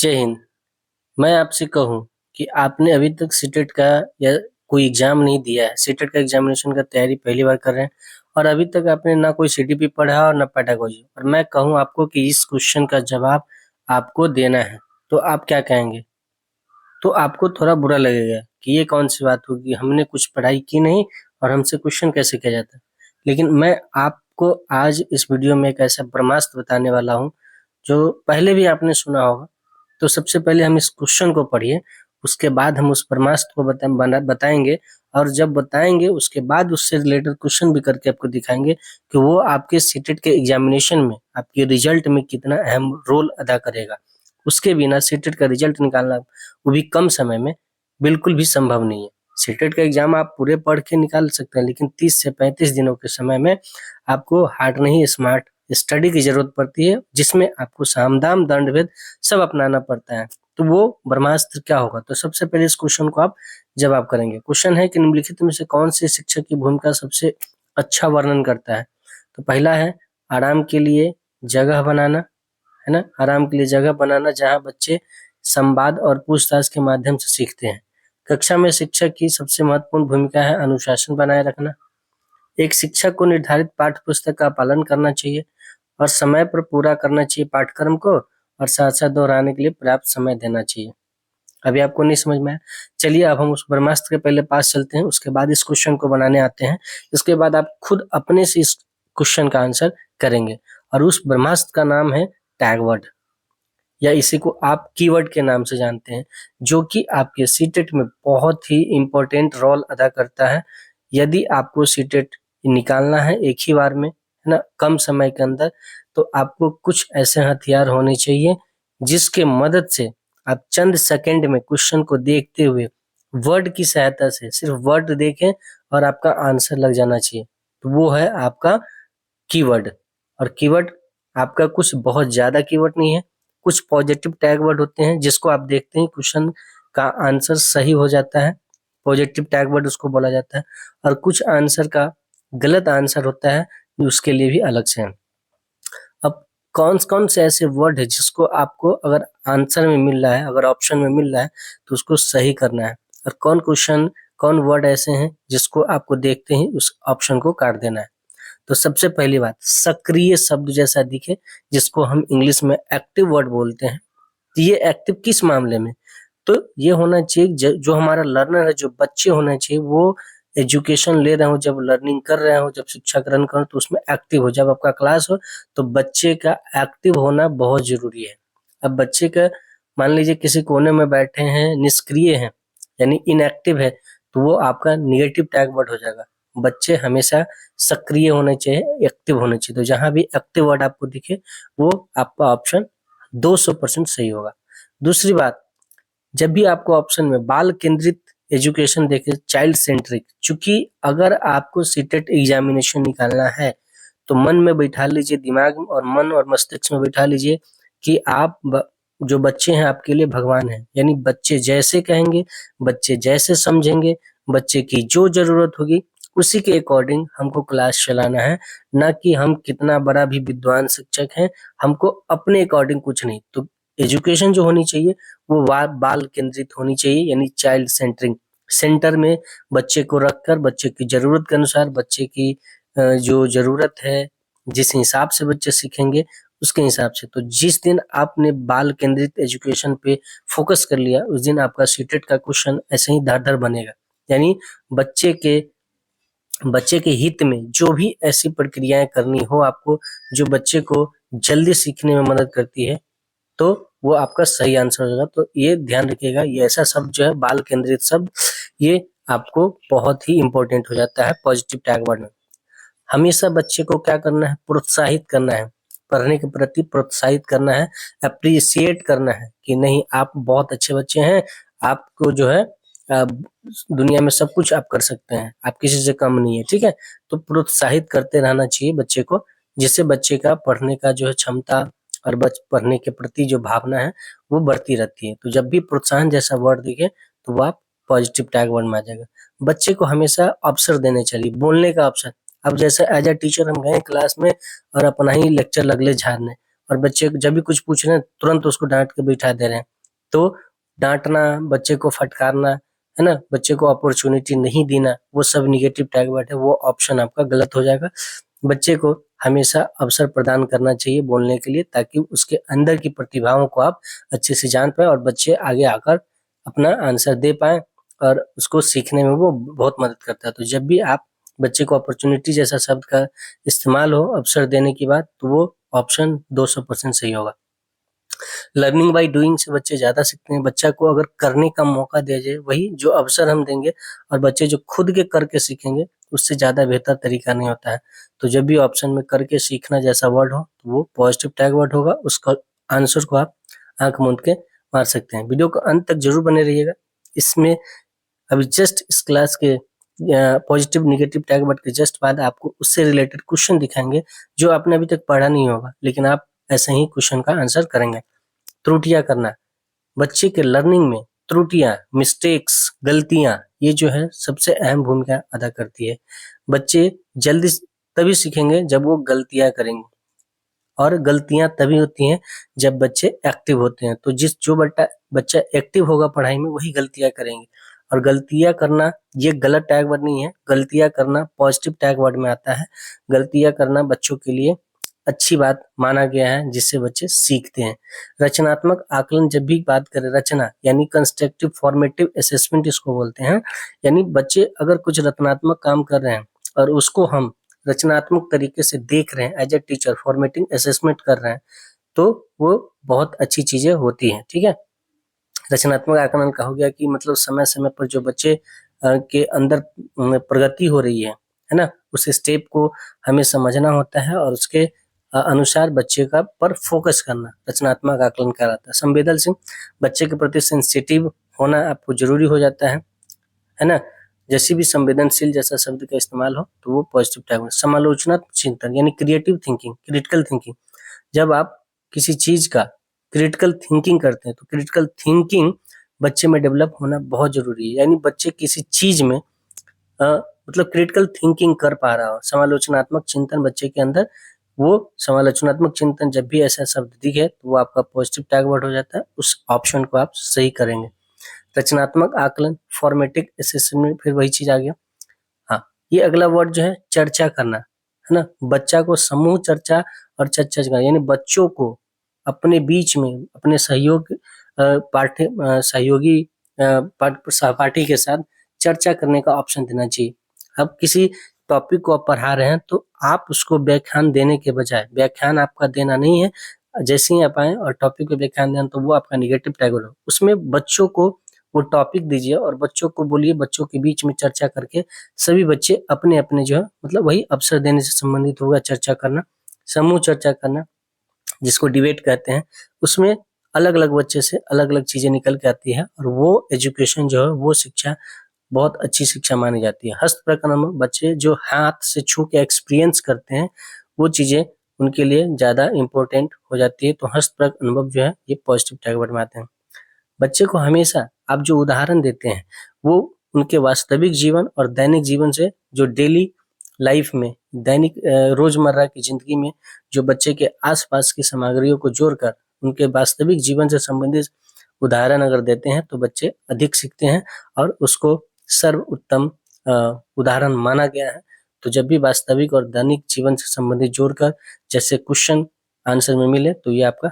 जय हिंद। मैं आपसे कहूँ कि आपने अभी तक सीटेट का या कोई एग्जाम नहीं दिया है, सीटेट का एग्जामिनेशन का तैयारी पहली बार कर रहे हैं और अभी तक आपने ना कोई सीटीपी पढ़ा और ना पेडागोजी, और मैं कहूँ आपको कि इस क्वेश्चन का जवाब आपको देना है, तो आप क्या कहेंगे? तो आपको थोड़ा बुरा लगेगा कि ये कौन सी बात होगी, हमने कुछ पढ़ाई की नहीं और हमसे क्वेश्चन कैसे किया जाता है। लेकिन मैं आपको आज इस वीडियो में एक ऐसा ब्रह्मास्त्र बताने वाला हूँ जो पहले भी आपने सुना होगा। तो सबसे पहले हम इस क्वेश्चन को पढ़िए, उसके बाद हम उस ब्रह्मास्त्र को बताएंगे, और जब बताएंगे उसके बाद उससे रिलेटेड क्वेश्चन भी करके आपको दिखाएंगे कि वो आपके सीटेट के एग्जामिनेशन में, आपके रिजल्ट में कितना अहम रोल अदा करेगा। उसके बिना सीटेट का रिजल्ट निकालना, वो भी कम समय में, बिल्कुल भी संभव नहीं है। सीटेट का एग्जाम आप पूरे पढ़ के निकाल सकते हैं, लेकिन 30 से 35 दिनों के समय में आपको हार्ड नहीं, स्मार्ट स्टडी की जरूरत पड़ती है, जिसमें आपको सामदाम दंड भेद सब अपनाना पड़ता है। तो वो ब्रह्मास्त्र क्या होगा? तो सबसे पहले इस क्वेश्चन को आप जवाब करेंगे। क्वेश्चन है कि निम्नलिखित में से कौन से शिक्षक की भूमिका सबसे अच्छा वर्णन करता है? तो पहला है आराम के लिए जगह बनाना, है ना, आराम के लिए जगह बनाना जहाँ बच्चे संवाद और पूछताछ के माध्यम से सीखते हैं। कक्षा में शिक्षक की सबसे महत्वपूर्ण भूमिका है अनुशासन बनाए रखना। एक शिक्षक को निर्धारित पाठ्य पुस्तक का पालन करना चाहिए और समय पर पूरा करना चाहिए पाठ्यक्रम को, और साथ साथ दोहराने के लिए पर्याप्त समय देना चाहिए। अभी आपको नहीं समझ में आया? चलिए अब हम उस ब्रह्मास्त्र के पहले पास चलते हैं, उसके बाद इस क्वेश्चन को बनाने आते हैं। इसके बाद आप खुद अपने से इस क्वेश्चन का आंसर करेंगे, और उस ब्रह्मास्त्र का नाम है टैगवर्ड, या इसी को आप कीवर्ड के नाम से जानते हैं, जो कि आपके सीटेट में बहुत ही इंपॉर्टेंट रोल अदा करता है। यदि आपको सीटेट निकालना है एक ही बार में, है ना, कम समय के अंदर, तो आपको कुछ ऐसे हथियार होने चाहिए जिसके मदद से आप चंद सेकंड में क्वेश्चन को देखते हुए वर्ड की सहायता से सिर्फ वर्ड देखें और आपका आंसर लग जाना चाहिए। तो वो है आपका कीवर्ड। और कीवर्ड आपका कुछ बहुत ज्यादा कीवर्ड नहीं है, कुछ पॉजिटिव टैग वर्ड होते हैं जिसको आप देखते हैं क्वेश्चन का आंसर सही हो जाता है, पॉजिटिव टैग वर्ड उसको बोला जाता है। और कुछ आंसर का गलत आंसर होता है, उसके लिए भी अलग से है। अब कौन कौन से ऐसे वर्ड है जिसको आपको अगर आंसर में मिल रहा है, अगर ऑप्शन में मिल रहा है, तो उसको सही करना है, और कौन वर्ड ऐसे हैं जिसको आपको देखते ही उस ऑप्शन को काट देना है। तो सबसे पहली बात, सक्रिय शब्द जैसा दिखे, जिसको हम इंग्लिश में एक्टिव वर्ड बोलते हैं। तो ये एक्टिव किस मामले में? तो ये होना चाहिए जो हमारा लर्नर है, जो बच्चे होना चाहिए, वो एजुकेशन ले रहे हो, जब लर्निंग कर रहे हो, जब शिक्षा ग्रहण करो, तो उसमें एक्टिव हो। जब आपका क्लास हो तो बच्चे का एक्टिव होना बहुत जरूरी है। अब बच्चे का, मान लीजिए किसी कोने में बैठे हैं, निष्क्रिय हैं, यानी इनएक्टिव है, तो वो आपका निगेटिव टैग वर्ड हो जाएगा। बच्चे हमेशा सक्रिय होने चाहिए, एक्टिव होने चाहिए। तो जहां भी एक्टिव वर्ड आपको दिखे, वो आपका ऑप्शन 200% सही होगा। दूसरी बात, जब भी आपको ऑप्शन में बाल केंद्रित एजुकेशन देखे, चाइल्ड सेंट्रिक, चूंकि अगर आपको सीटेट एग्जामिनेशन निकालना है तो मन में बैठा लीजिए, दिमाग और मन और मस्तिष्क में बैठा लीजिए कि जो बच्चे हैं आपके लिए भगवान हैं। यानी बच्चे जैसे कहेंगे, बच्चे जैसे समझेंगे, बच्चे की जो जरूरत होगी उसी के अकॉर्डिंग हमको क्लास चलाना है, ना कि हम कितना बड़ा भी विद्वान शिक्षक हैं, हमको अपने अकॉर्डिंग कुछ नहीं। तो एजुकेशन जो होनी चाहिए वो बाल केंद्रित होनी चाहिए, यानी चाइल्ड सेंटरिंग। सेंटर में बच्चे को रखकर बच्चे की जरूरत के अनुसार, बच्चे की जो जरूरत है, जिस हिसाब से बच्चे सीखेंगे उसके हिसाब से। तो जिस दिन आपने बाल केंद्रित एजुकेशन पे फोकस कर लिया, उस दिन आपका सीटेट का क्वेश्चन ऐसे ही धर धर बनेगा। यानी बच्चे के बच्चे के हित में जो भी ऐसी प्रक्रियाएं करनी हो आपको, जो बच्चे को जल्दी सीखने में मदद करती है, तो वो आपका सही आंसर हो जाएगा। तो ये ध्यान रखिएगा, ये ऐसा शब्द जो है बाल केंद्रित शब्द, ये आपको बहुत ही इंपॉर्टेंट हो जाता है पॉजिटिव टैग वर्ड में। हमेशा बच्चे को क्या करना है? प्रोत्साहित करना है, पढ़ने के प्रति प्रोत्साहित करना है, अप्रिशिएट करना है कि नहीं, आप बहुत अच्छे बच्चे हैं, आपको जो है दुनिया में सब कुछ आप कर सकते हैं, आप किसी से कम नहीं है, ठीक है। तो प्रोत्साहित करते रहना चाहिए बच्चे को, जिससे बच्चे का पढ़ने का जो है क्षमता और पढ़ने के प्रति जो भावना है वो बढ़ती रहती है। तो जब भी प्रोत्साहन जैसा वर्ड दिखे तो वो आप पॉजिटिव टैग वर्ड में आ जाएगा। बच्चे को हमेशा अवसर देने चाहिए, बोलने का अवसर। अब जैसे एज अ टीचर हम गए क्लास में और अपना ही लेक्चर लगले झाड़ने, और बच्चे जब भी कुछ पूछ रहे हैं तुरंत उसको डांट के बिठा दे रहे हैं, तो डांटना, बच्चे को फटकारना, है ना, बच्चे को अपॉर्चुनिटी नहीं देना, वो सब निगेटिव टैग वर्ड है, वो ऑप्शन आपका गलत हो जाएगा। बच्चे को हमेशा अवसर प्रदान करना चाहिए बोलने के लिए, ताकि उसके अंदर की प्रतिभाओं को आप अच्छे से जान पाए और बच्चे आगे आकर अपना आंसर दे पाए और उसको सीखने में वो बहुत मदद करता है। तो जब भी आप बच्चे को अपॉर्चुनिटी जैसा शब्द का इस्तेमाल हो अवसर देने की बात, तो वो ऑप्शन 200% सही होगा। लर्निंग बाय डूइंग से बच्चे ज़्यादा सीखते हैं। बच्चा को अगर करने का मौका दिया जाए, वही जो अवसर हम देंगे और बच्चे जो खुद के करके सीखेंगे, उससे ज़्यादा बेहतर तरीका नहीं होता है। तो जब भी ऑप्शन में करके सीखना जैसा वर्ड हो, तो वो पॉजिटिव टैग वर्ड होगा। उसका आंसर को आप आँख मूंद के मार सकते हैं। वीडियो को अंत तक जरूर बने रहिएगा। इसमें अभी जस्ट इस क्लास के पॉजिटिव निगेटिव टैग वर्ड के जस्ट बाद आपको उससे रिलेटेड क्वेश्चन दिखाएंगे, जो आपने अभी तक पढ़ा नहीं होगा, लेकिन आप ऐसे ही क्वेश्चन का आंसर करेंगे। त्रुटियां करना, बच्चे के लर्निंग में त्रुटियां, मिस्टेक्स, गलतियां, ये जो है सबसे अहम भूमिका अदा करती है। बच्चे जल्दी तभी सीखेंगे जब वो गलतियां करेंगे, और गलतियां तभी होती हैं जब बच्चे एक्टिव होते हैं। तो जो बच्चा एक्टिव होगा पढ़ाई में, वही गलतियां करेंगे। और गलतियां करना ये गलत टैग वर्ड नहीं है, गलतियां करना पॉजिटिव टैग वर्ड में आता है। गलतियां करना बच्चों के लिए अच्छी बात माना गया है, जिससे बच्चे सीखते हैं। रचनात्मक आकलन, जब भी बात करें रचना, यानी कंस्ट्रक्टिव फॉर्मेटिव असेसमेंट इसको बोलते हैं। यानी बच्चे अगर कुछ रचनात्मक काम कर रहे हैं और उसको हम रचनात्मक तरीके से देख रहे हैं, as a teacher formatting assessment कर रहे हैं, तो वो बहुत अच्छी चीजें होती हैं। ठीक है, रचनात्मक आकलन का हो गया कि मतलब समय समय पर जो बच्चे के अंदर प्रगति हो रही है ना, उस स्टेप को हमें समझना होता है और उसके अनुसार बच्चे का पर फोकस करना रचनात्मक आकलन कहलाता है। संवेदनशील, बच्चे के प्रति सेंसिटिव होना आपको जरूरी हो जाता है ना। जैसे भी संवेदनशील जैसा शब्द का इस्तेमाल हो, तो वो पॉजिटिव टैग। समालोचनात्मक चिंतन यानी क्रिएटिव थिंकिंग, क्रिटिकल थिंकिंग, जब आप किसी चीज का क्रिटिकल थिंकिंग करते हैं, तो क्रिटिकल थिंकिंग बच्चे में डेवलप होना बहुत जरूरी है। यानी बच्चे किसी चीज में मतलब क्रिटिकल थिंकिंग कर पा रहा हो, समालोचनात्मक चिंतन बच्चे के अंदर, वो समालोचनात्मक चिंतन जब भी ऐसा शब्द दिखे, तो वो आपका पॉजिटिव टैग वर्ड हो जाता है। उस ऑप्शन को आप सही करेंगे। रचनात्मक आकलन, फॉर्मेटिव असेसमेंट, फिर वही चीज आ गया। हाँ, ये अगला वर्ड जो है चर्चा करना, है ना। बच्चा को समूह चर्चा और चर्चा करना, यानी बच्चों को अपने बीच में अपने सहयोगी सहपाठी के साथ चर्चा करने का ऑप्शन देना चाहिए। अब किसी टॉपिक को आप पढ़ा रहे हैं, तो आप उसको व्याख्यान देने के बजाय, व्याख्यान आपका देना नहीं है, जैसे ही आप आए और टॉपिक पे व्याख्यान देना, तो वो आपका निगेटिव टैग हो। उसमें बच्चों को वो टॉपिक दीजिए और बच्चों को बोलिए, बच्चों के बीच में चर्चा करके सभी बच्चे अपने अपने जो है, मतलब वही अवसर देने से संबंधित होगा चर्चा करना, समूह चर्चा करना, जिसको डिबेट कहते हैं। उसमें अलग अलग बच्चे से अलग अलग चीजें निकल के आती है, और वो एजुकेशन जो है, वो शिक्षा बहुत अच्छी शिक्षा मानी जाती है। हस्त प्रकरण में बच्चे जो हाथ से छू के एक्सपीरियंस करते हैं, वो चीजें उनके लिए ज्यादा इंपॉर्टेंट हो जाती है। तो हस्तप्रक अनुभव जो है, ये पॉजिटिव टैग वर्ड में आते हैं। बच्चे को हमेशा आप जो उदाहरण देते हैं, वो उनके वास्तविक जीवन और दैनिक जीवन से, जो डेली लाइफ में, दैनिक रोजमर्रा की जिंदगी में जो बच्चे के आसपास की सामग्रियों को जोड़कर उनके वास्तविक जीवन से संबंधित उदाहरण अगर देते हैं, तो बच्चे अधिक सीखते हैं और उसको सर्व उत्तम उदाहरण माना गया है। तो जब भी वास्तविक और दैनिक जीवन से संबंधित जोड़कर जैसे क्वेश्चन आंसर में मिले, तो ये आपका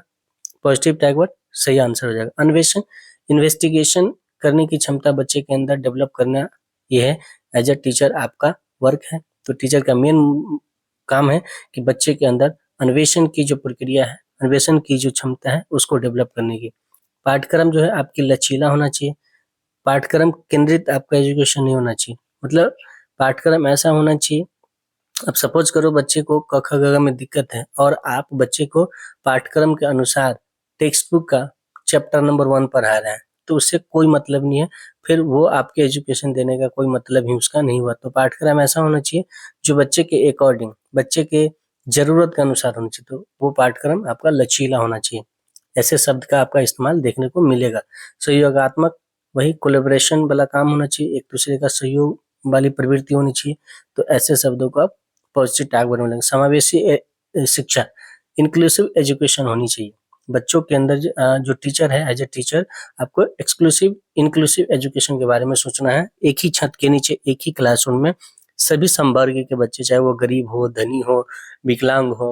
पॉजिटिव टैग वर्ड सही आंसर हो जाएगा। अन्वेषण, इन्वेस्टिगेशन करने की क्षमता बच्चे के अंदर डेवलप करना, ये है एज अ टीचर आपका वर्क है। तो टीचर का मेन काम है कि बच्चे के अंदर अन्वेषण की जो प्रक्रिया है, अन्वेषण की जो क्षमता है, उसको डेवलप करने की। पाठ्यक्रम जो है आपकी लचीला होना चाहिए। पाठ्यक्रम केंद्रित आपका एजुकेशन नहीं होना चाहिए। मतलब पाठ्यक्रम ऐसा होना चाहिए, अब सपोज करो बच्चे को क ख ग घ में दिक्कत है और आप बच्चे को पाठ्यक्रम के अनुसार टेक्स्ट बुक का चैप्टर नंबर 1 पढ़ा रहे हैं, तो उससे कोई मतलब नहीं है, फिर वो आपके एजुकेशन देने का कोई मतलब ही उसका नहीं हुआ। तो पाठ्यक्रम ऐसा होना चाहिए जो बच्चे के अकॉर्डिंग, बच्चे के जरूरत के अनुसार होना चाहिए। तो वो पाठ्यक्रम आपका लचीला होना चाहिए। ऐसे शब्द का आपका इस्तेमाल देखने को मिलेगा। सहयोगात्मक, वही कोलेबोरेशन वाला काम होना चाहिए, एक दूसरे का सहयोग वाली प्रवृत्ति होनी चाहिए। तो ऐसे शब्दों को आप पॉजिटिव टैग वर्ड में लेंगे। समावेशी शिक्षा, इंक्लूसिव एजुकेशन होनी चाहिए। बच्चों के अंदर जो टीचर है, एज ए टीचर आपको एक्सक्लूसिव इंक्लूसिव एजुकेशन के बारे में सोचना है। एक ही छत के नीचे, एक ही क्लासरूम में सभी संवर्ग के बच्चे, चाहे वो गरीब हो, धनी हो, विकलांग हो,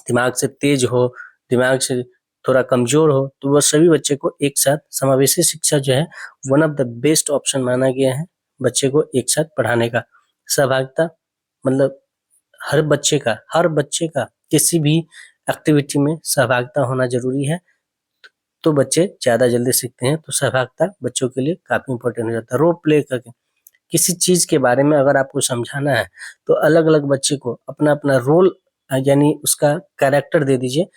दिमाग से तेज हो, दिमाग से थोड़ा कमजोर हो, तो वह सभी बच्चे को एक साथ, समावेशी शिक्षा जो है one of the best option माना गया है बच्चे को एक साथ पढ़ाने का। सहभागिता मतलब हर बच्चे का किसी भी एक्टिविटी में सहभागिता होना जरूरी है, तो बच्चे ज्यादा जल्दी सीखते हैं। तो सहभागिता बच्चों के लिए काफी इंपॉर्टेंट हो जाता है। रोल प्ले करके किसी चीज के बारे में अगर आपको समझाना है, तो अलग अलग बच्चे को अपना अपना रोल यानी उसका कैरेक्टर दे दीजिए।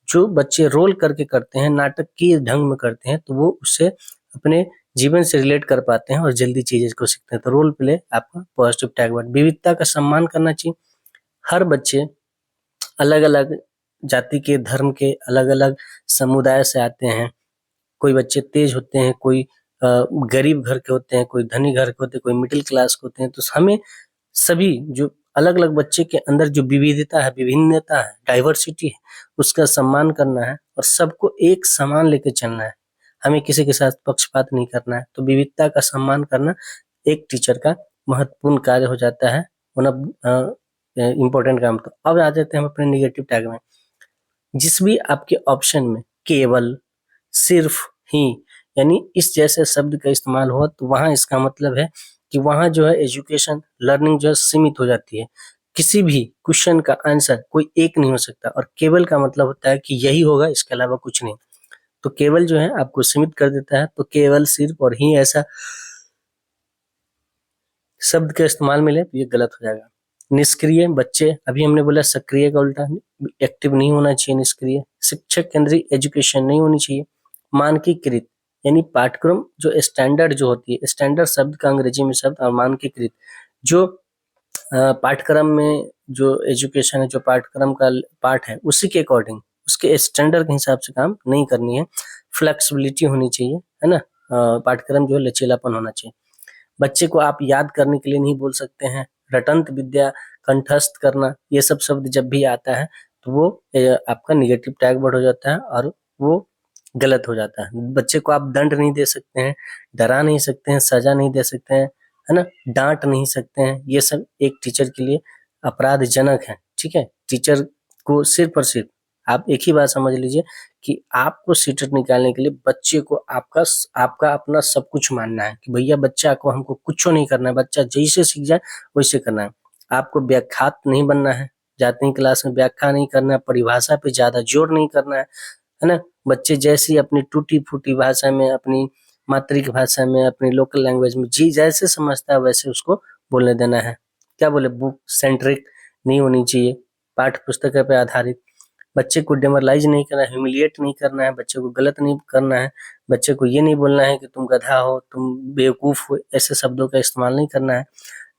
जो बच्चे रोल करके करते हैं, नाटकीय ढंग में करते हैं, तो वो उससे अपने जीवन से रिलेट कर पाते हैं और जल्दी चीजें को सीखते हैं। तो रोल प्ले आपका पॉजिटिव टैग वर्ड। विविधता का सम्मान करना चाहिए। हर बच्चे अलग अलग जाति के, धर्म के, अलग अलग समुदाय से आते हैं। कोई बच्चे तेज होते हैं, कोई गरीब घर के होते हैं, कोई धनी घर के होते हैं, कोई मिडिल क्लास के होते हैं। तो हमें सभी जो अलग अलग बच्चे के अंदर जो विविधता है, विभिन्नता है, डाइवर्सिटी है, उसका सम्मान करना है और सबको एक समान लेके चलना है। हमें किसी के साथ पक्षपात नहीं करना है। तो विविधता का सम्मान करना एक टीचर का महत्वपूर्ण कार्य हो जाता है, वन ऑफ इम्पोर्टेंट काम। तो अब आ जाते हैं हम अपने निगेटिव टैग में। जिस भी आपके ऑप्शन में केवल, सिर्फ, ही यानी इस जैसे शब्द का इस्तेमाल हो, तो वहां इसका मतलब है कि वहां जो है एजुकेशन, लर्निंग जो है सीमित हो जाती है। किसी भी क्वेश्चन का आंसर कोई एक नहीं हो सकता, और केवल का मतलब होता है कि यही होगा, इसके अलावा कुछ नहीं। तो केवल जो है आपको सीमित कर देता है। तो केवल, सिर्फ और ही ऐसा शब्द का इस्तेमाल मिले तो ये गलत हो जाएगा। निष्क्रिय बच्चे, अभी हमने बोला सक्रिय का उल्टा, एक्टिव नहीं होना चाहिए निष्क्रिय। शिक्षक केंद्रित एजुकेशन नहीं होनी चाहिए। मानकीकृत यानी पाठ्यक्रम जो स्टैंडर्ड जो होती है, स्टैंडर्ड शब्द का अंग्रेजी में शब्द, और मानकीकृत जो पाठ्यक्रम में जो एजुकेशन है, जो पाठ्यक्रम का पाठ है, उसी के अकॉर्डिंग, उसके स्टैंडर्ड के हिसाब से काम नहीं करनी है। फ्लेक्सिबिलिटी होनी चाहिए, है ना। पाठ्यक्रम जो है लचीलापन होना चाहिए। बच्चे को आप याद करने के लिए नहीं बोल सकते हैं। रटंत विद्या, कंठस्थ करना, ये सब शब्द जब भी आता है तो वो आपका निगेटिव टैग वर्ड हो जाता है और वो गलत हो जाता है। बच्चे को आप दंड नहीं दे सकते हैं, डरा नहीं सकते हैं, सजा नहीं दे सकते हैं, है ना, डांट नहीं सकते हैं। ये सब एक टीचर के लिए अपराधजनक है। ठीक है, टीचर को सिर्फ और सिर्फ आप एक ही बात समझ लीजिए कि आपको सीटेट निकालने के लिए बच्चे को आपका अपना सब कुछ मानना है, कि भैया बच्चा को हमको कुछ नहीं करना है, बच्चा जैसे सीख जाए वैसे करना है। आपको व्याख्यात नहीं बनना है, जाते ही क्लास में व्याख्या नहीं करना है, परिभाषा पे ज्यादा जोर नहीं करना है ना। बच्चे जैसी अपनी टूटी फूटी भाषा में, अपनी मातृक भाषा में, अपनी लोकल लैंग्वेज में जी जैसे समझता है वैसे उसको बोलने देना है। क्या बोले, बुक सेंट्रिक नहीं होनी चाहिए, पाठ्य पुस्तक पे आधारित। बच्चे को डेमोरलाइज नहीं करना है, ह्यूमिलिएट नहीं करना है, बच्चे को गलत नहीं करना है। बच्चे को ये नहीं बोलना है कि तुम गधा हो, तुम बेवकूफ हो, ऐसे शब्दों का इस्तेमाल नहीं करना है।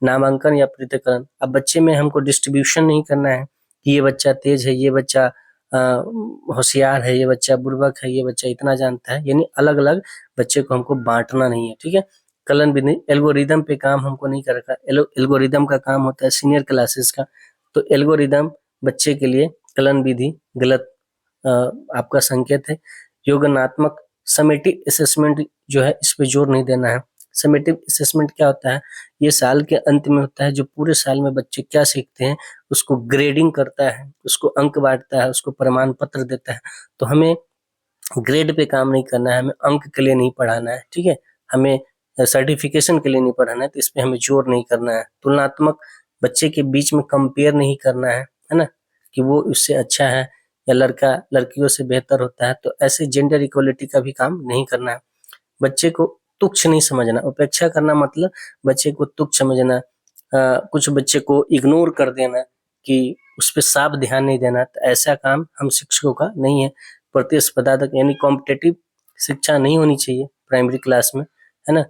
नामांकन या पृथक्करण, अब बच्चे में हमको डिस्ट्रीब्यूशन नहीं करना है कि ये बच्चा तेज है, ये बच्चा होशियार है, ये बच्चा बुर्बक है, ये बच्चा इतना जानता है, यानी अलग अलग बच्चे को हमको बांटना नहीं है। ठीक है, कलन भी नहीं। एल्गोरिदम पे काम हमको नहीं कर रखा। एल्गोरिदम का काम होता है सीनियर क्लासेस का। तो एल्गोरिदम बच्चे के लिए कलन विधि गलत आपका संकेत है। योगनात्मक समेटिव असेसमेंट जो है, इस पे जोर नहीं देना है। समेटिव असेसमेंट क्या होता है, ये साल के अंत में होता है, जो पूरे साल में बच्चे क्या सीखते हैं उसको ग्रेडिंग करता है, उसको अंक बांटता है, उसको प्रमाण पत्र देता है। तो हमें ग्रेड पे काम नहीं करना है, हमें अंक के लिए नहीं पढ़ाना है। ठीक है, हमें सर्टिफिकेशन के लिए नहीं पढ़ाना है, तो इस पे हमें जोर नहीं करना है। तुलनात्मक, बच्चे के बीच में कंपेयर नहीं करना है ना, कि वो उससे अच्छा है या लड़का लड़कियों से बेहतर होता है। तो ऐसे जेंडर इक्वलिटी का भी काम नहीं करना है। बच्चे को तुच्छ नहीं समझना। उपेक्षा करना मतलब बच्चे को तुच्छ समझना, कुछ बच्चे को इग्नोर कर देना, कि उस पर साफ ध्यान नहीं देना। तो ऐसा काम हम शिक्षकों का नहीं है। प्रतिस्पर्धात्मक यानी कॉम्पिटेटिव शिक्षा नहीं होनी चाहिए प्राइमरी क्लास में, है ना।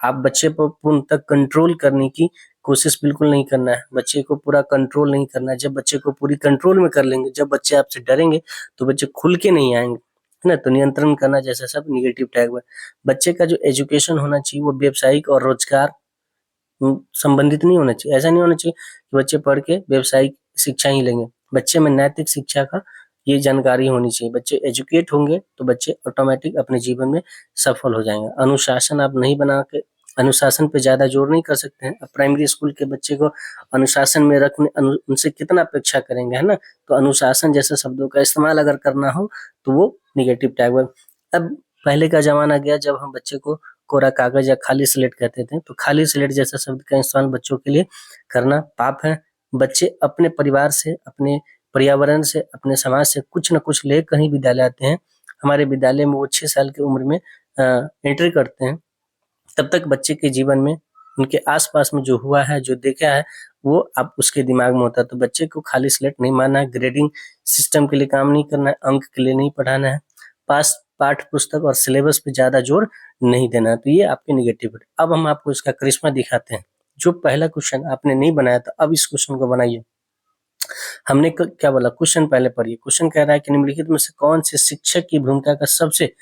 आप बच्चे पर पूर्ण तक कंट्रोल करने की कोशिश बिल्कुल नहीं करना है। बच्चे को पूरा कंट्रोल नहीं करना है। जब बच्चे को पूरी कंट्रोल में कर लेंगे, जब बच्चे आपसे डरेंगे, तो बच्चे खुल के नहीं आएंगे, है ना। तो नियंत्रण करना जैसा सब निगेटिव टैग है। बच्चे का जो एजुकेशन होना चाहिए वो व्यावसायिक और रोजगार संबंधित नहीं होना चाहिए। ऐसा नहीं होना चाहिए कि बच्चे पढ़ के व्यावसायिक शिक्षा ही लेंगे। बच्चे में नैतिक शिक्षा का ये जानकारी होनी चाहिए। बच्चे एजुकेट होंगे तो बच्चे ऑटोमेटिक अपने जीवन में सफल हो जाएंगे। अनुशासन आप नहीं बना के अनुशासन पे ज्यादा जोर नहीं कर सकते हैं। अब प्राइमरी स्कूल के बच्चे को अनुशासन में रखने उनसे कितना अपेक्षा करेंगे, है ना। तो अनुशासन जैसे शब्दों का इस्तेमाल अगर करना हो तो वो निगेटिव टैग। अब पहले का जमाना गया जब हम बच्चे को कोरा कागज या खाली स्लेट कहते थे, तो खाली स्लेट जैसा शब्द का इस्तेमाल बच्चों के लिए करना पाप है। बच्चे अपने परिवार से, अपने पर्यावरण से, अपने समाज से कुछ न कुछ ले कहीं विद्यालय आते हैं। हमारे विद्यालय में वो 6 साल की उम्र में एंट्री करते हैं। तब तक बच्चे के जीवन में उनके आसपास में जो हुआ है, जो देखा है, वो अब उसके दिमाग में होता है। तो बच्चे को खाली स्लेट नहीं मानना है, ग्रेडिंग सिस्टम के लिए काम नहीं करना है, अंक के लिए नहीं पढ़ाना है, पास पाठ्य पुस्तक और सिलेबस पे ज्यादा जोर नहीं देना है। तो ये आपके निगेटिव है। अब हम आपको इसका करिश्मा दिखाते हैं। जो पहला क्वेश्चन आपने नहीं बनाया था, अब इस क्वेश्चन को बनाइए। हमने क्या बोला, क्वेश्चन पहले पढ़िए। क्वेश्चन कह रहा है कि निम्नलिखित में से कौन से शिक्षक की भूमिका का सबसे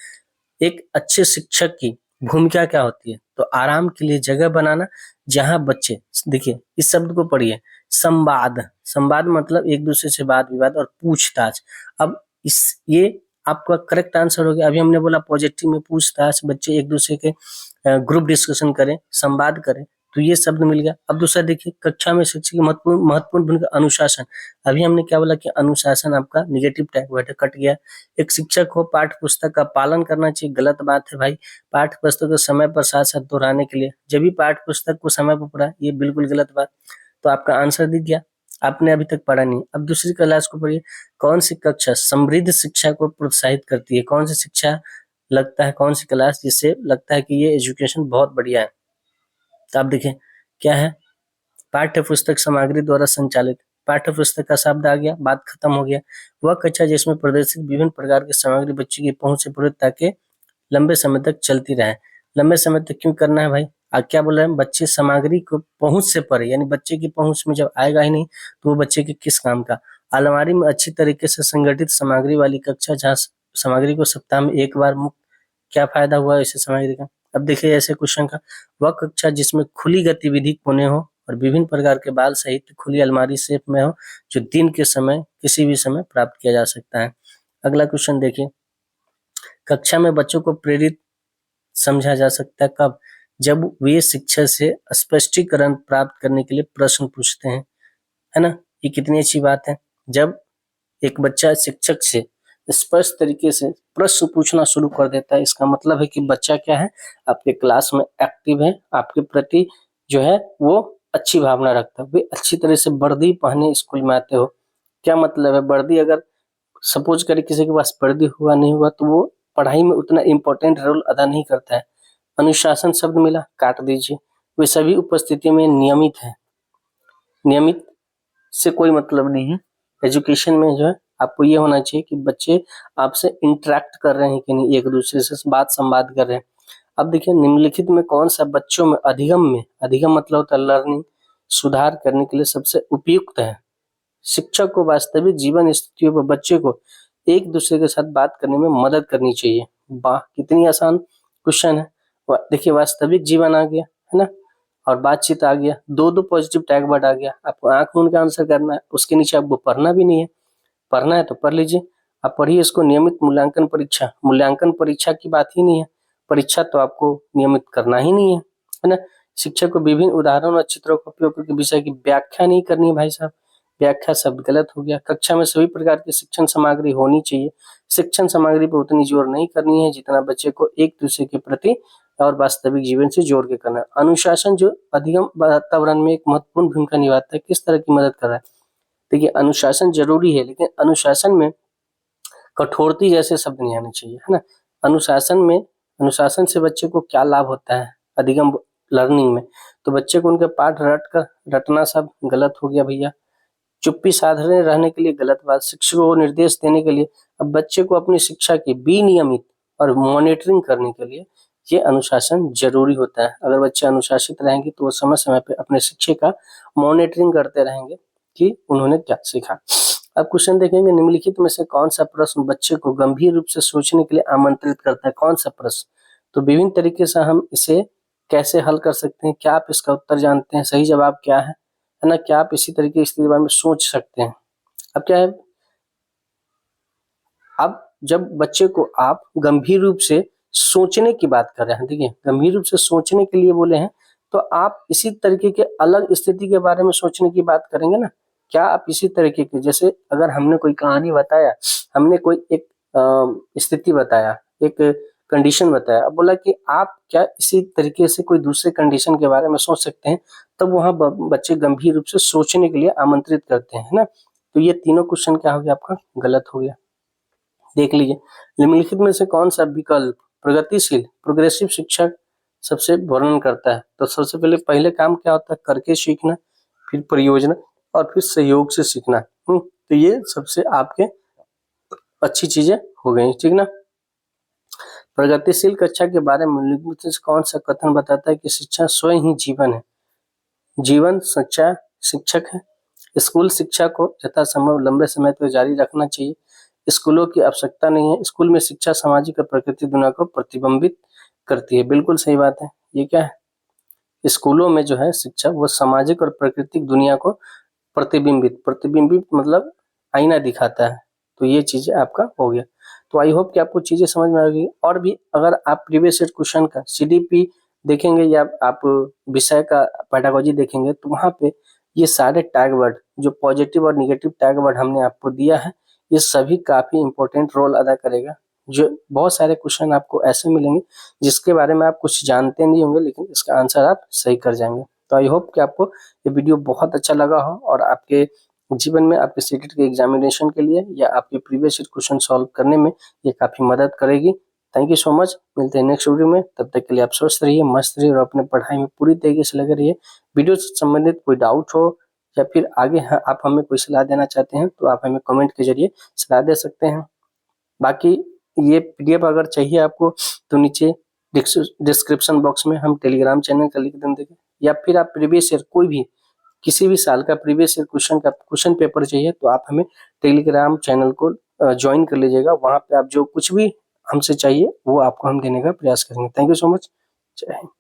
एक अच्छे शिक्षक की भूमिका क्या होती है? तो आराम के लिए जगह बनाना, जहां बच्चे, देखिए इस शब्द को पढ़िए, संवाद। संवाद मतलब एक दूसरे से वाद विवाद और पूछताछ। अब इस ये आपका करेक्ट आंसर हो गया। अभी हमने बोला पॉजिटिव में पूछताछ, बच्चे एक दूसरे के ग्रुप डिस्कशन करें, संवाद करें, तो ये शब्द मिल गया। अब दूसरा देखिए, कक्षा में शिक्षक की महत्वपूर्ण भूमिका अनुशासन। अभी हमने क्या बोला कि अनुशासन आपका निगेटिव टैग वर्ड कट गया। एक शिक्षक को पाठ्य पुस्तक का पालन करना चाहिए, गलत बात है भाई। पाठ्य पुस्तक को समय पर साथ साथ दोहराने के लिए, जब भी पाठ्य पुस्तक को समय पर पढ़ा, ये बिल्कुल गलत बात। तो आपका आंसर दिख गया, आपने अभी तक पढ़ा नहीं। अब दूसरी क्लास को पढ़िए। कौन सी कक्षा समृद्ध शिक्षा को प्रोत्साहित करती है? कौन सी शिक्षा लगता है, कौन सी क्लास जिससे लगता है कि ये एजुकेशन बहुत बढ़िया है? तो आप देखें क्या है, पाठ्य पुस्तक सामग्री द्वारा संचालित। पाठ्य पुस्तक का शब्द आ गया, बात खत्म हो गया। वह कक्षा जिसमें प्रदर्शित विभिन्न प्रकार की सामग्री बच्चे की पहुंच से पूरी ताकि लंबे समय तक चलती रहे। लंबे समय तक क्यों करना है भाई? क्या बोल रहे हैं, बच्चे सामग्री को पहुंच से पढ़े, यानी बच्चे की पहुंच में जब आएगा ही नहीं तो वो बच्चे के किस काम का। अलमारी में अच्छी तरीके से संगठित सामग्री वाली कक्षा, जहाँ सामग्री को सप्ताह में एक बार मुक्त। क्या फायदा हुआ इसे सामग्री का? अब देखिए ऐसे क्वेश्चन का, वह कक्षा जिसमें खुली गतिविधि कोने हो और विभिन्न प्रकार के बाल सहित खुली अलमारी शेप में हो, जो दिन के समय किसी भी समय प्राप्त किया जा सकता है। अगला क्वेश्चन देखिए, कक्षा में बच्चों को प्रेरित समझा जा सकता है कब? जब वे शिक्षक से स्पष्टीकरण प्राप्त करने के लिए प्रश्न पूछते हैं, है ना। ये कितनी अच्छी बात है। जब एक बच्चा शिक्षक से स्पष्ट तरीके से प्रश्न पूछना शुरू कर देता है, इसका मतलब है कि बच्चा क्या है, आपके क्लास में एक्टिव है, आपके प्रति जो है वो अच्छी भावना रखता है। वे अच्छी तरह से वर्दी पहने स्कूल में आते हो। क्या मतलब है वर्दी? अगर सपोज करें किसी के पास वर्दी हुआ नहीं हुआ तो वो पढ़ाई में उतना इम्पोर्टेंट रोल अदा नहीं करता है। अनुशासन शब्द मिला, काट दीजिए। वे सभी उपस्थिति में नियमित है। नियमित से कोई मतलब नहीं है। एजुकेशन में जो है आपको ये होना चाहिए कि बच्चे आपसे इंटरेक्ट कर रहे हैं कि नहीं, एक दूसरे से बात संवाद कर रहे हैं। अब देखिए, निम्नलिखित में कौन सा बच्चों में अधिगम मतलब होता है लर्निंग, सुधार करने के लिए सबसे उपयुक्त है? शिक्षक को वास्तविक जीवन स्थितियों पर बच्चे को एक दूसरे के साथ बात करने में मदद करनी चाहिए। वाह, कितनी आसान क्वेश्चन है। देखिए, वास्तविक जीवन आ गया, है ना, और बातचीत आ गया, दो पॉजिटिव टैग वर्ड आ गया। आपको आंख मूंद के आंसर करना है, उसके नीचे आपको पढ़ना भी नहीं है। पढ़ना है तो पढ़ लीजिए, आप पढ़िए इसको। नियमित मूल्यांकन परीक्षा, मूल्यांकन परीक्षा की बात ही नहीं है। परीक्षा तो आपको नियमित करना ही नहीं है ना। शिक्षक को विभिन्न उदाहरणों और चित्रों का उपयोग करके विषय की व्याख्या नहीं करनी है भाई साहब। व्याख्या शब्द गलत हो गया। कक्षा में सभी प्रकार की शिक्षण सामग्री होनी चाहिए। शिक्षण सामग्री पर उतनी जोर नहीं करनी है जितना बच्चे को एक दूसरे के प्रति और वास्तविक जीवन से जोड़ के करना है। अनुशासन जो अधिगम वातावरण में एक महत्वपूर्ण भूमिका निभाता है, किस तरह की मदद कर रहा है? देखिए, अनुशासन जरूरी है, लेकिन अनुशासन में कठोरती जैसे शब्द नहीं आने चाहिए, है ना। अनुशासन से बच्चे को क्या लाभ होता है अधिगम लर्निंग में? तो बच्चे को उनके पाठ रटना सब गलत हो गया भैया। चुप्पी साधने रहने के लिए गलत बात। शिक्षकों को निर्देश देने के लिए, अब बच्चे को अपनी शिक्षा की विनियमित और मॉनिटरिंग करने के लिए ये अनुशासन जरूरी होता है। अगर बच्चे अनुशासित रहेंगे तो वो समय समय पे अपने शिक्षक का मॉनिटरिंग करते रहेंगे कि उन्होंने क्या सीखा। अब क्वेश्चन देखेंगे, निम्नलिखित में से कौन सा प्रश्न बच्चे को गंभीर रूप से सोचने के लिए आमंत्रित करता है? कौन सा प्रश्न? तो विभिन्न तरीके से हम इसे कैसे हल कर सकते हैं? क्या आप इसका उत्तर जानते हैं? सही जवाब क्या है ना? क्या आप इसी तरीके स्थिति के बारे में सोच सकते हैं? अब क्या है, अब जब बच्चे को आप गंभीर रूप से सोचने की बात कर रहे हैं, देखिए गंभीर रूप से सोचने के लिए बोले हैं, तो आप इसी तरीके के अलग स्थिति के बारे में सोचने की बात करेंगे ना। क्या आप इसी तरीके के, जैसे अगर हमने कोई कहानी बताया, हमने कोई एक स्थिति बताया, एक कंडीशन बताया, अब बोला कि आप क्या इसी तरीके से कोई दूसरे कंडीशन के बारे में सोच सकते हैं, तब वहां बच्चे गंभीर रूप से सोचने के लिए आमंत्रित करते हैं ना। तो ये तीनों क्वेश्चन क्या हो गया आपका, गलत हो गया। देख लीजिए, निम्नलिखित में से कौन सा विकल्प प्रगतिशील प्रोग्रेसिव शिक्षा सबसे वर्णन करता है। तो सबसे पहले काम क्या होता है, करके सीखना, फिर परियोजना और फिर सहयोग से सीखना। तो ये सबसे आपके अच्छी चीजें हो गई, ठीक ना। प्रगतिशील कक्षा के बारे में निम्नलिखित में से कौन सा कथन बताता है कि शिक्षा स्वयं ही जीवन है। जीवन सच्चा शिक्षक है। स्कूल शिक्षा को यथासंभव लंबे समय तक जारी रखना चाहिए। स्कूलों की आवश्यकता नहीं है। स्कूल में शिक्षा सामाजिक और प्राकृतिक दुनिया को प्रतिबिंबित करती है। बिल्कुल सही बात है। ये क्या है, स्कूलों में जो है शिक्षा वो सामाजिक और प्राकृतिक दुनिया को प्रतिबिंबित मतलब आईना दिखाता है। तो ये चीजें आपका हो गया। तो आई होप कि आपको चीजें समझ में आ गई। और भी अगर आप प्रीवियस ईयर क्वेश्चन का सीडीपी देखेंगे या आप विषय का पेडागोजी देखेंगे, तो वहां पे ये सारे टैग वर्ड जो पॉजिटिव और निगेटिव टैग वर्ड हमने आपको दिया है, ये सभी काफी इंपॉर्टेंट रोल अदा करेगा। जो बहुत सारे क्वेश्चन आपको ऐसे मिलेंगे जिसके बारे में आप कुछ जानते नहीं होंगे, लेकिन इसका आंसर आप सही कर जाएंगे। तो आई होप कि आपको ये वीडियो बहुत अच्छा लगा हो और आपके जीवन में आपके सीटेट के एग्जामिनेशन के लिए या आपके प्रीवियस क्वेश्चन सॉल्व करने में ये काफी मदद करेगी। Thank you so much. मिलते हैं नेक्स्ट वीडियो में। तब तक के लिए आप स्वस्थ रहिए, मस्त रहिए और अपने पढ़ाई में पूरी तरीके से लगे रहिए। वीडियो से संबंधित कोई डाउट हो या फिर आगे आप हमें कोई सलाह देना चाहते हैं तो आप हमें कमेंट के जरिए सलाह दे सकते हैं। बाकी ये पीडीएफ अगर चाहिए आपको तो नीचे डिस्क्रिप्शन बॉक्स में हम टेलीग्राम चैनल का लिंक दे देंगे, या फिर आप प्रीवियस ईयर कोई भी किसी भी साल का प्रीवियस ईयर क्वेश्चन पेपर चाहिए तो आप हमें टेलीग्राम चैनल को ज्वाइन कर लीजिएगा। वहां पे आप जो कुछ भी हमसे चाहिए वो आपको हम देने का प्रयास करेंगे। Thank you so much. जय हिंद।